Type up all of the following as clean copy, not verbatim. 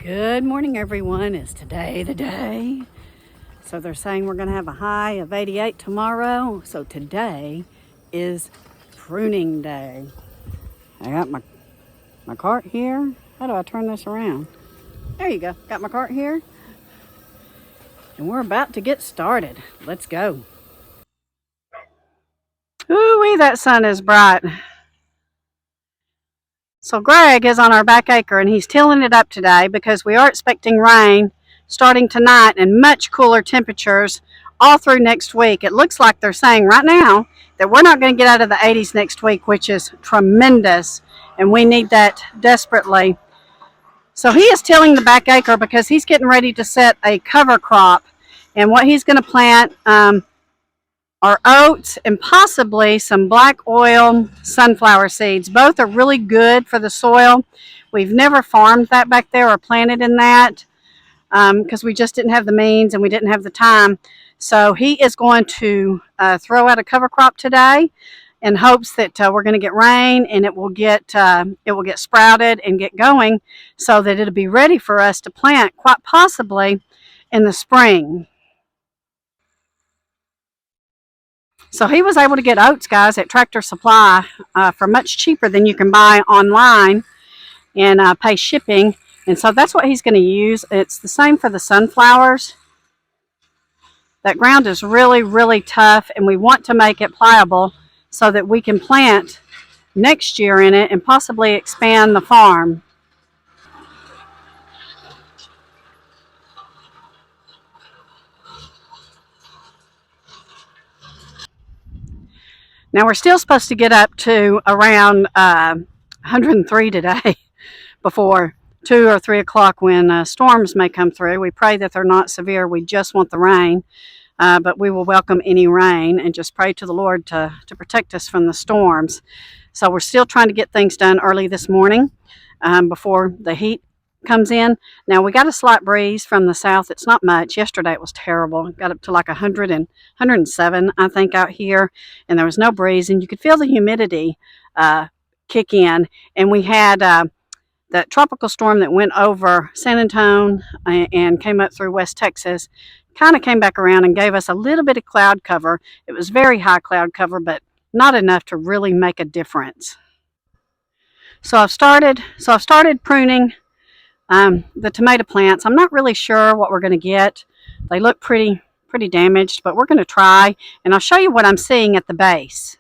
Good morning, everyone. Is today the day? So they're saying we're going to have a high of 88 tomorrow. So today is pruning day. I got my cart here. How do I turn this around? There you go. Got my cart here. And we're about to get started. Let's go. Ooh-wee, that sun is bright. So Greg is on our back acre and he's tilling it up today because we are expecting rain starting tonight and much cooler temperatures all through next week. It looks like they're saying right now that we're not going to get out of the 80s next week, which is tremendous, and we need that desperately. So he is tilling the back acre because he's getting ready to set a cover crop, and what he's going to plant are oats and possibly some black oil sunflower seeds. Both are really good for the soil. We've never farmed that back there or planted in that because we just didn't have the means and we didn't have the time. So he is going to throw out a cover crop today in hopes that we're going to get rain and it will get sprouted and get going so that it'll be ready for us to plant quite possibly in the spring. So he was able to get oats, guys, at Tractor Supply for much cheaper than you can buy online and pay shipping. And so that's what he's going to use. It's the same for the sunflowers. That ground is really, really tough, and we want to make it pliable so that we can plant next year in it and possibly expand the farm. Now we're still supposed to get up to around 103 today before 2 or 3 o'clock when storms may come through. We pray that they're not severe. We just want the rain, but we will welcome any rain and just pray to the Lord to protect us from the storms. So we're still trying to get things done early this morning before the heat comes in. Now we got a slight breeze from the south. It's not much. Yesterday it was terrible. It got up to like 100 and 107, I think, out here, and there was no breeze, and you could feel the humidity kick in. And we had that tropical storm that went over San Antonio and came up through West Texas, kind of came back around and gave us a little bit of cloud cover. It was very high cloud cover, but not enough to really make a difference. So I've started pruning the tomato plants. I'm not really sure what we're going to get. They look pretty damaged, but we're going to try, and I'll show you what I'm seeing at the base.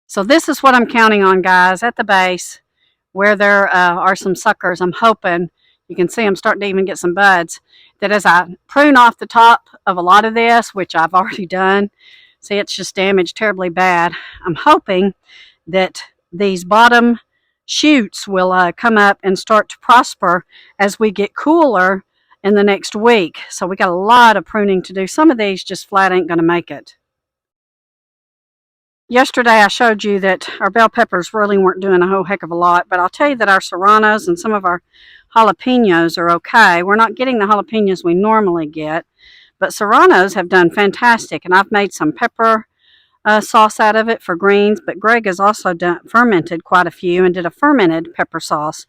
So this is what I'm counting on, guys, at the base where there are some suckers. I'm hoping you can see I'm starting to even get some buds, that as I prune off the top of a lot of this, which I've already done, see, it's just damaged terribly bad. I'm hoping that these bottom shoots will come up and start to prosper as we get cooler in the next week. So we got a lot of pruning to do. Some of these just flat ain't going to make it. Yesterday I showed you that our bell peppers really weren't doing a whole heck of a lot, but I'll tell you that our serranos and some of our jalapenos are okay. We're not getting the jalapenos we normally get, but serranos have done fantastic, and I've made some pepper sauce out of it for greens, but Greg has also fermented quite a few and did a fermented pepper sauce.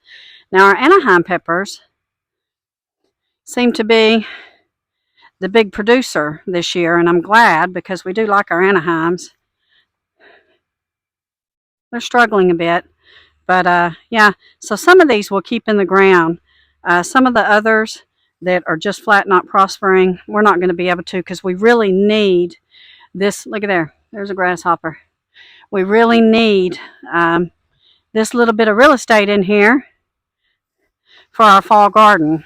Now our Anaheim peppers seem to be the big producer this year, and I'm glad because we do like our Anaheims. They're struggling a bit, but yeah, so some of these will keep in the ground. Some of the others that are just flat not prospering, we're not going to be able to because we really need this. Look at there. There's a grasshopper. We really need this little bit of real estate in here for our fall garden.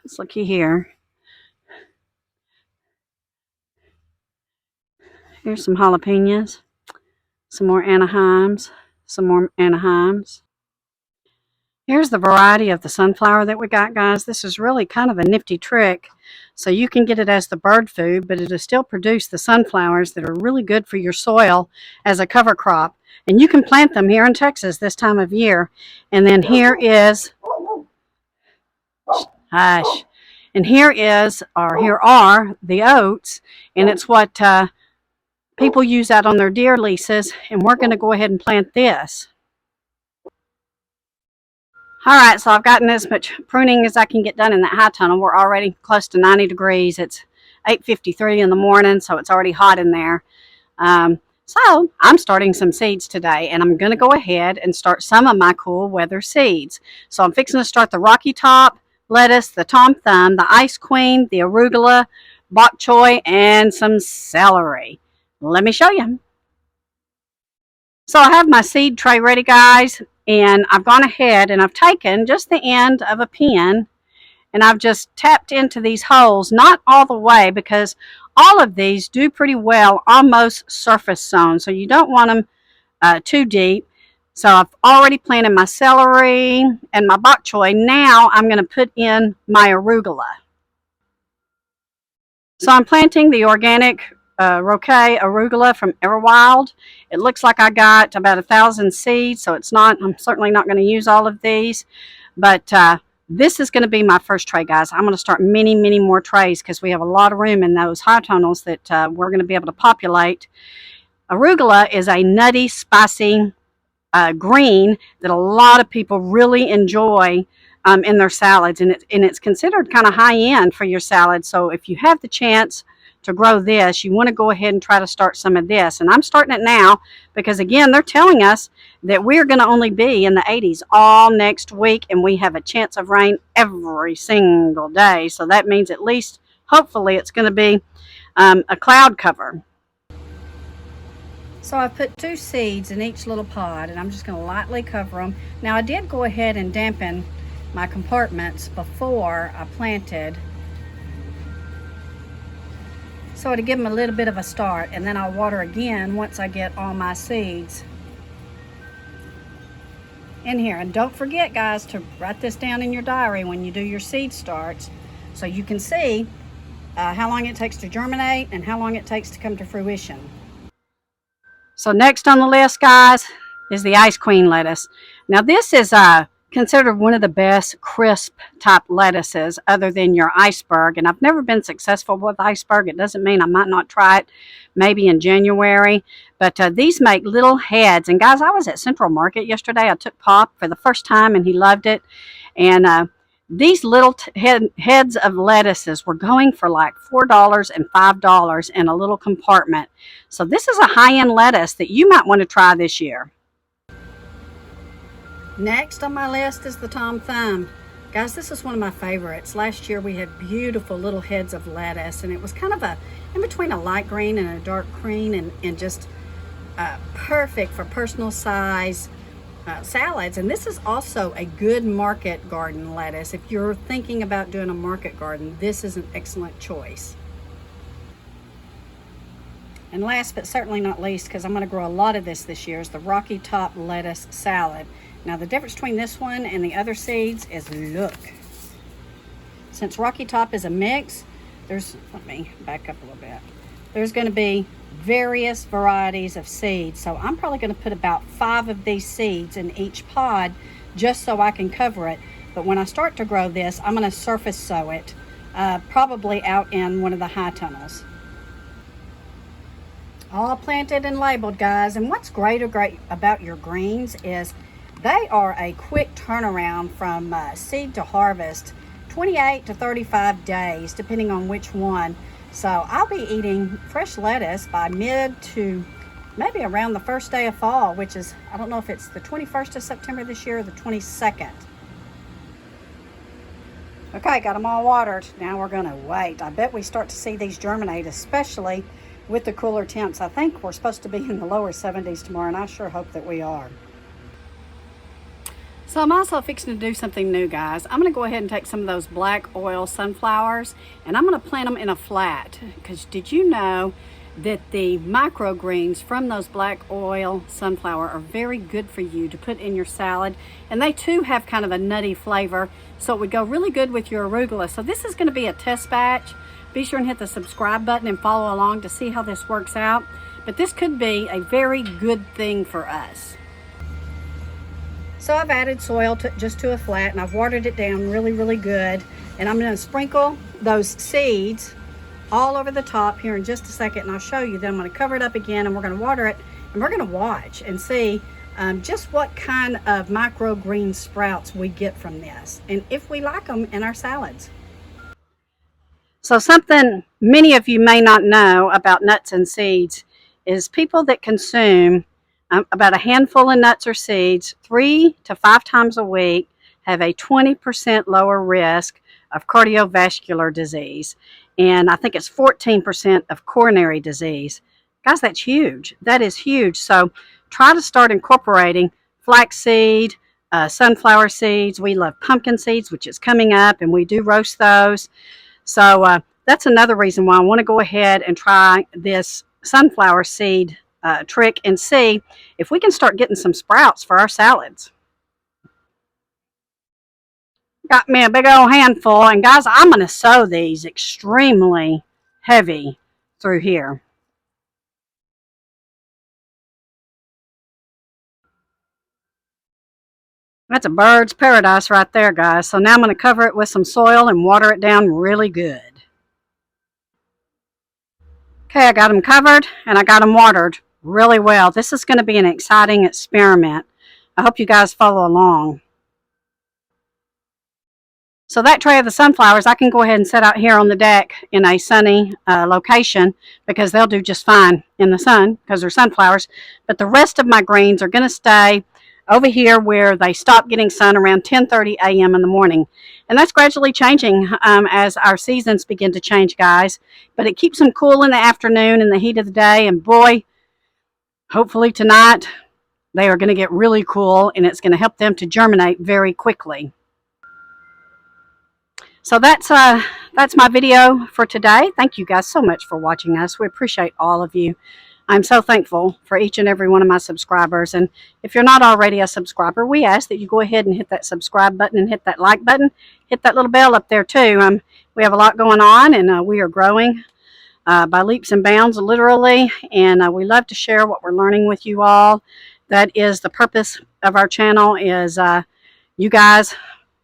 Let's looky here. Here's some jalapenos. Some more Anaheims. Some more Anaheims. Here's the variety of the sunflower that we got, guys. This is really kind of a nifty trick. So you can get it as the bird food, but it'll still produce the sunflowers that are really good for your soil as a cover crop. And you can plant them here in Texas this time of year. And then here is, hush, and here are the oats, and it's what people use out on their deer leases, and we're going to go ahead and plant this. All right, so I've gotten as much pruning as I can get done in that high tunnel. We're already close to 90 degrees. It's 8:53 in the morning, so it's already hot in there. So I'm starting some seeds today, and I'm going to go ahead and start some of my cool weather seeds. So I'm fixing to start the Rocky Top lettuce, the Tom Thumb, the Ice Queen, the arugula, bok choy, and some celery. Let me show you. So I have my seed tray ready, guys, and I've gone ahead and I've taken just the end of a pin and I've just tapped into these holes, not all the way, because all of these do pretty well almost surface sown, so you don't want them too deep. So I've already planted my celery and my bok choy. Now I'm going to put in my arugula. So I'm planting the organic roquet arugula from Everwild. It looks like I got about 1,000 seeds, so I'm certainly not going to use all of these, but this is going to be my first tray, guys. I'm going to start many more trays because we have a lot of room in those high tunnels that we're going to be able to populate. Arugula is a nutty, spicy green that a lot of people really enjoy in their salads, and it's considered kind of high end for your salad. So if you have the chance to grow this, you want to go ahead and try to start some of this. And I'm starting it now because, again, they're telling us that we're going to only be in the 80s all next week, and we have a chance of rain every single day. So that means at least, hopefully, it's going to be a cloud cover. So I put 2 seeds in each little pod, and I'm just going to lightly cover them. Now I did go ahead and dampen my compartments before I planted, so to give them a little bit of a start, and then I'll water again once I get all my seeds in here. And don't forget, guys, to write this down in your diary when you do your seed starts, so you can see how long it takes to germinate and how long it takes to come to fruition. So next on the list, guys, is the Ice Queen lettuce. Now this is considered one of the best crisp type lettuces other than your iceberg, and I've never been successful with iceberg. It doesn't mean I might not try it maybe in January, but these make little heads. And guys, I was at Central Market yesterday. I took Pop for the first time and he loved it, and these little heads of lettuces were going for like $4 and $5 in a little compartment. So this is a high-end lettuce that you might want to try this year. Next on my list is the Tom Thumb. Guys, this is one of my favorites. Last year we had beautiful little heads of lettuce, and it was kind of in between a light green and a dark green, and just perfect for personal size salads. And this is also a good market garden lettuce. If you're thinking about doing a market garden, this is an excellent choice. And last but certainly not least, because I'm going to grow a lot of this year, is the Rocky Top lettuce salad. Now the difference between this one and the other seeds is, look, since Rocky Top is a mix, let me back up a little bit. There's going to be various varieties of seeds. So I'm probably going to put about 5 of these seeds in each pod just so I can cover it. But when I start to grow this, I'm going to surface sow it, probably out in one of the high tunnels. All planted and labeled, guys. And what's great about your greens is they are a quick turnaround from seed to harvest, 28 to 35 days, depending on which one. So I'll be eating fresh lettuce by mid to maybe around the first day of fall, which is, I don't know if it's the 21st of September this year or the 22nd. Okay, got them all watered. Now we're going to wait. I bet we start to see these germinate, especially with the cooler temps. I think we're supposed to be in the lower 70s tomorrow, and I sure hope that we are. So I'm also fixing to do something new, guys. I'm going to go ahead and take some of those black oil sunflowers, and I'm going to plant them in a flat. Because did you know that the microgreens from those black oil sunflower are very good for you to put in your salad, and they too have kind of a nutty flavor, so it would go really good with your arugula. So this is going to be a test batch. Be sure and hit the subscribe button and follow along to see how this works out. But this could be a very good thing for us. So I've added soil just to a flat, and I've watered it down really good. And I'm going to sprinkle those seeds all over the top here in just a second, and I'll show you. Then I'm going to cover it up again, and we're going to water it, and we're going to watch and see just what kind of microgreen sprouts we get from this and if we like them in our salads. So something many of you may not know about nuts and seeds is people that consume about a handful of nuts or seeds 3 to 5 times a week have a 20% lower risk of cardiovascular disease. And I think it's 14% of coronary disease. Guys, that's huge. That is huge. So try to start incorporating flaxseed, sunflower seeds. We love pumpkin seeds, which is coming up, and we do roast those. So that's another reason why I want to go ahead and try this sunflower seed trick and see if we can start getting some sprouts for our salads. Got me a big old handful, and guys, I'm going to sow these extremely heavy through here. That's a bird's paradise right there, guys. So now I'm going to cover it with some soil and water it down really good. Okay, I got them covered and I got them watered really well. This is going to be an exciting experiment. I hope you guys follow along. So that tray of the sunflowers, I can go ahead and set out here on the deck in a sunny location because they'll do just fine in the sun because they're sunflowers. But the rest of my greens are going to stay over here where they stop getting sun around 10:30 a.m. in the morning. And that's gradually changing as our seasons begin to change, guys. But it keeps them cool in the afternoon in the heat of the day. And boy, hopefully tonight they are going to get really cool and it's going to help them to germinate very quickly. So that's my video for today. Thank you guys so much for watching us. We appreciate all of you. I'm so thankful for each and every one of my subscribers. And if you're not already a subscriber, we ask that you go ahead and hit that subscribe button and hit that like button. Hit that little bell up there too. We have a lot going on and we are growing by leaps and bounds, literally. And we love to share what we're learning with you all. That is the purpose of our channel, is you guys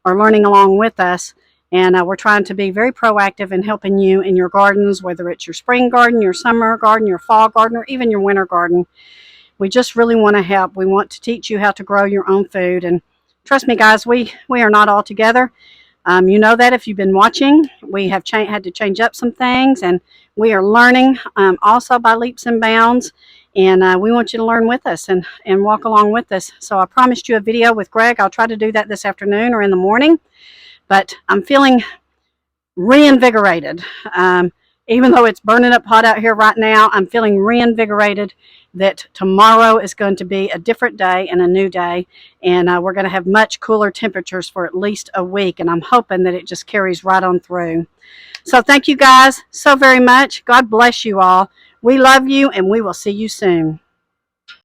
are learning along with us. And we're trying to be very proactive in helping you in your gardens, whether it's your spring garden, your summer garden, your fall garden, or even your winter garden. We just really want to help. We want to teach you how to grow your own food. And trust me, guys, we are not all together. You know that if you've been watching. We have had to change up some things. And we are learning also by leaps and bounds. And we want you to learn with us and walk along with us. So I promised you a video with Greg. I'll try to do that this afternoon or in the morning. But I'm feeling reinvigorated. Even though it's burning up hot out here right now, I'm feeling reinvigorated that tomorrow is going to be a different day and a new day. And we're going to have much cooler temperatures for at least a week. And I'm hoping that it just carries right on through. So thank you guys so very much. God bless you all. We love you and we will see you soon.